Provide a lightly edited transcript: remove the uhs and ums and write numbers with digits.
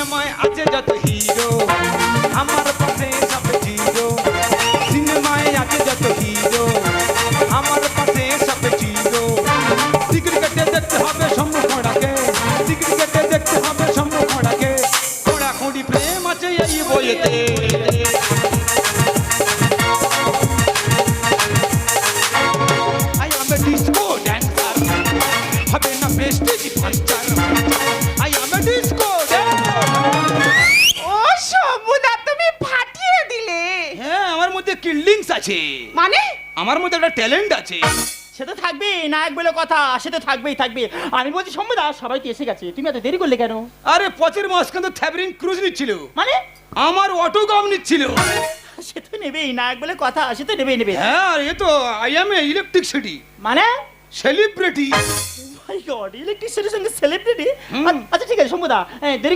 সিনেমায় আছে যত হিরো আমার পাশে সব জিরো সিনেমায় আছে যত হিরো আমার পাশে সব জিরো সিগারেট কেটে দেখতে হবে সম্মুখ খোঁড়াকে সিগারেট কেটে দেখতে হবে সম্মুখ খোঁড়াকে খোঁড়া খুঁড়ি প্রেম আছে এই বইয়েতে I am a disco dancer হবে না Prestige puncture I am a disco dancer ও শম্ভুদা তুমি ফাটিয়ে দিলে। হ্যাঁ আমার মধ্যে কিল্ডিংস আছে মানে আমার মধ্যে একটা ট্যালেন্ট আছে সে তো থাকবে নায়ক বলে কথা, সে তো থাকবেই থাকবে। আমি বলছি সম্মুদা সবাই তো এসে গেছে, তুমি এত দেরি করলে কেন? আরে পচের মাঝখানে তো থ্যাবরিং ক্রুজ নিচ্ছিল মানে আমার অটোগ্রাম নিচ্ছিল সে তো নেবেই, নায়ক বলে কথা, সে তো নেবেই নেবে। হ্যাঁ এ তো I M A electric city মানে সেলিব্রিটি মাই গড, ইলেকট্রিসিটির সঙ্গে সেলিব্রিটি। আচ্ছা ঠিক আছে সম্মুদা, দেরি